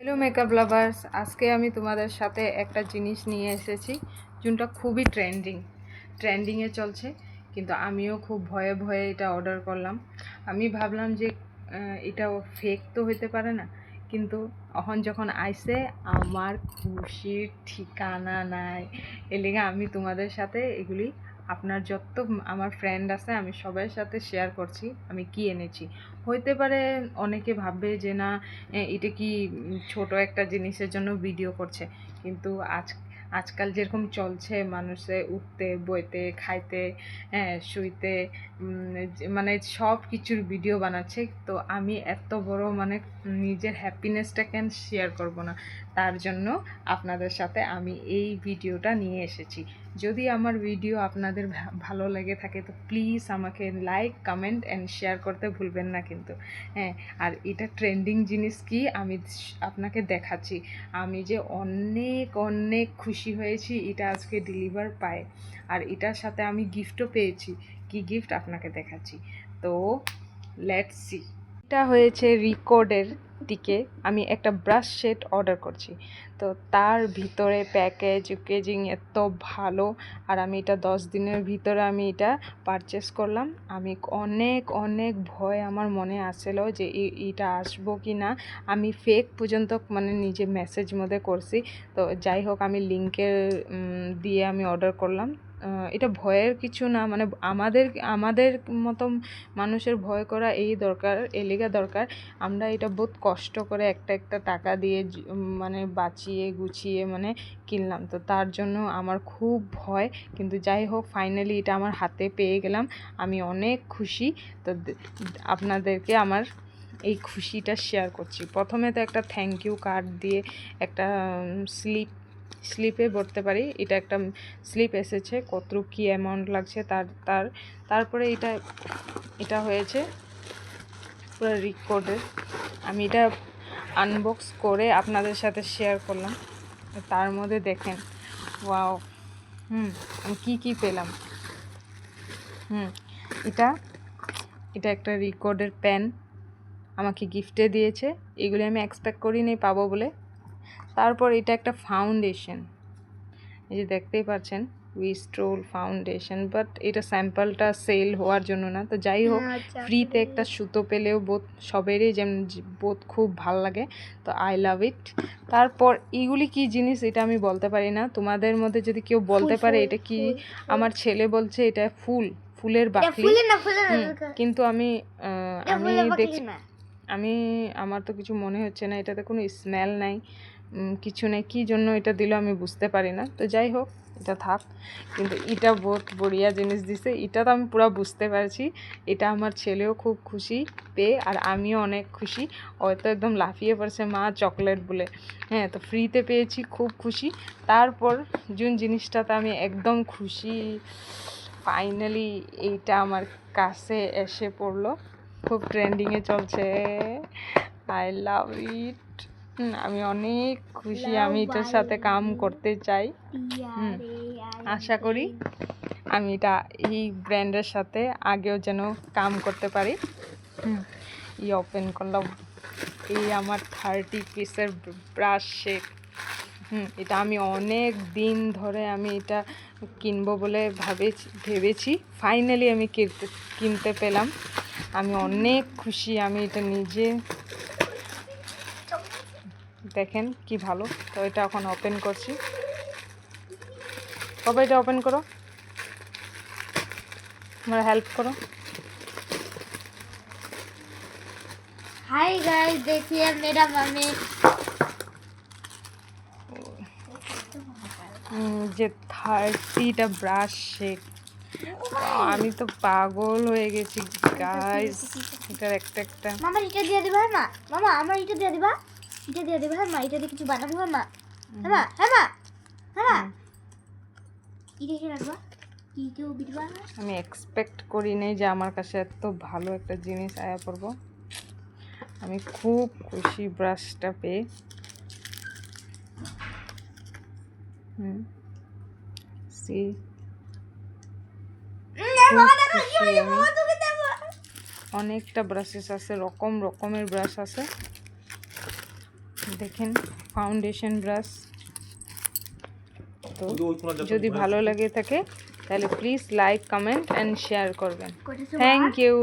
Hello makeup lovers, আজকে আমি তোমাদের সাথে একটা জিনিস নিয়ে এসেছি যেটা খুবই ট্রেন্ডিংয়ে চলছে। কিন্তু আমিও খুব ভয়ে ভয়ে এটা অর্ডার করলাম। আমি ভাবলাম যে এটা ফেক তো হইতে পারে না, কিন্তু যখন আইসে আমার খুশির ঠিকানা নাই। এর লেগে আমি তোমাদের সাথে এগুলি আপনার যত আমার ফ্রেন্ড আছে আমি সবার সাথে শেয়ার করছি আমি কি এনেছি। হইতে পারে অনেকে ভাববে যে না, এটা কি ছোট একটা জিনিসের জন্য ভিডিও করছে, কিন্তু আজকাল যেরকম চলছে মানুষে উঠতে বইতে খাইতে, হ্যাঁ শুইতে, মানে সব কিছুর ভিডিও বানাচ্ছে। তো আমি এত বড় মানে নিজের হ্যাপিনেসটা কেন শেয়ার করব না, তার জন্য আপনাদের সাথে আমি এই ভিডিওটা নিয়ে এসেছি। যদি আমার ভিডিও আপনাদের ভালো লেগে থাকে তো প্লিজ আমাকে লাইক কমেন্ট অ্যান্ড শেয়ার করতে ভুলবেন না কিন্তু। হ্যাঁ, আর এটা ট্রেন্ডিং জিনিস কি আমি আপনাকে দেখাচ্ছি। আমি যে অনেক অনেক খুশি হয়েছি এটা আজকে ডেলিভার পায়, আর এটার সাথে আমি গিফটও পেয়েছি। কি গিফট আপনাকে দেখাচ্ছি, তো লেটস সি। এটা হয়েছে রিকর্ডের দিকে আমি একটা ব্রাশ সেট অর্ডার করছি, তো তার ভিতরে প্যাকেজিং এত ভালো। আর আমি এটা 10 দিনের ভিতরে আমি এটা পারচেস করলাম। আমি অনেক অনেক ভয় আমার মনে আসছিল যে এটা আসবো কি না। আমি ফেক পর্যন্ত মানে নিজে মেসেজ মধ্যে করছি। তো যাই হোক, আমি লিঙ্কের দিয়ে আমি অর্ডার করলাম। এটা ভয়ের কিছু না, মানে আমাদের আমাদের মতো মানুষের ভয় করা এই দরকার, এলিগা দরকার। আমরা এটা বহুত কষ্ট করে একটা একটা টাকা দিয়ে মানে বাঁচিয়ে গুছিয়ে মানে কিনলাম, তো তার জন্য আমার খুব ভয়। কিন্তু যাই হোক, ফাইনালি এটা আমার হাতে পেয়ে গেলাম, আমি অনেক খুশি। তো আপনাদেরকে আমার এই খুশিটা শেয়ার করছি। প্রথমে তো একটা থ্যাংক ইউ কার্ড দিয়ে একটা স্লিপে ভরতে পারি। এটা একটা স্লিপ এসেছে, কত কী অ্যামাউন্ট লাগছে তারপরে এটা হয়েছে পুরো রিকর্ডের। আমি এটা আনবক্স করে আপনাদের সাথে শেয়ার করলাম। তার মধ্যে দেখেন, ওয়াও, আমি কী পেলাম। এটা এটা একটা রিকর্ডের পেন আমাকে গিফটে দিয়েছে। এগুলি আমি এক্সপেক্ট করিনি পাবো বলে। তারপর এটা একটা ফাউন্ডেশন, এই যে দেখতেই পাচ্ছেন উইস্ট্রোল ফাউন্ডেশন, বাট এটা স্যাম্পলটা সেল হওয়ার জন্য না। তো যাই হোক, ফ্রিতে একটা সুতো পেলেও বোধ সবেরই যেমন বোধ খুব ভাল লাগে, তো আই লাভ ইট। তারপর এইগুলি কি জিনিস এটা আমি বলতে পারি না, তোমাদের মধ্যে যদি কেউ বলতে পারে এটা কি। আমার ছেলে বলছে এটা ফুলের বাকলি, কিন্তু আমি দেখছি, আমার তো কিছু মনে হচ্ছে না, এটাতে কোনো স্মেল নাই, কিছু নেই, কী জন্য এটা দিল আমি বুঝতে পারি না। তো যাই হোক, এটা থাক। কিন্তু এটা বহুত বড়িয়া জিনিস দিছে, এটা তো আমি পুরো বুঝতে পারছি। এটা আমার ছেলেও খুব খুশি পেয়ে, আর আমিও অনেক খুশি। হয়তো একদম লাফিয়ে পড়ছে মা চকলেট বলে। হ্যাঁ, তো ফ্রিতে পেয়েছি, খুব খুশি। তারপর জিনিসটাতে আমি একদম খুশি, ফাইনালি এইটা আমার কাছে এসে পড়লো। খুব ট্রেন্ডিংয়ে চলছে, আই লাভ ইট। আমি অনেক খুশি, আমি এটার সাথে কাম করতে চাই। আশা করি আমি এটা এই ব্র্যান্ডের সাথে আগেও যেন কাম করতে পারি। ওপেন করলাম, এই আমার 30 পিসের ব্রাশ সেট। এটা আমি অনেক দিন ধরে আমি এটা কিনবো বলে ভেবেছি। ফাইনালি আমি কিনতে পেলাম, আমি অনেক খুশি। আমি এটা নিজে দেখেন কি ভালো। তো এটা এখন ওপেন করছি। বাবা এটা ওপেন করো, তোমরা হেল্প করো। हाय गाइस, देखिए मेरा मम्मी যে 30টা ব্রাশ সেট, আমি তো পাগল হয়ে গেছি গাইস। এটার একটা মামা এটা দিয়ে দিবা মা, মামা আমার এটা দিয়ে দিবা, এটা দিয়ে দিবা মা, এটা দিয়ে কিছু বানাবো মা, হ্যাঁ হ্যাঁ মা, হ্যাঁ এটা কি রাখবা, কি বিটবা। আমি এক্সপেক্ট করি নাই যে আমার কাছে এত ভালো একটা জিনিস আয়া পড়বো। আমি খুব খুশি ব্রাশটা পেয়ে। অনেকটা ব্রাশেস আছে, রকমের ব্রাশ আছে। দেখেন ফাউন্ডেশন ব্রাশ। তো কিন্তু ওই কোনা যদি ভালো লাগে থাকে তাহলে please like comment and share করবেন। করেছো থ্যাংক ইউ।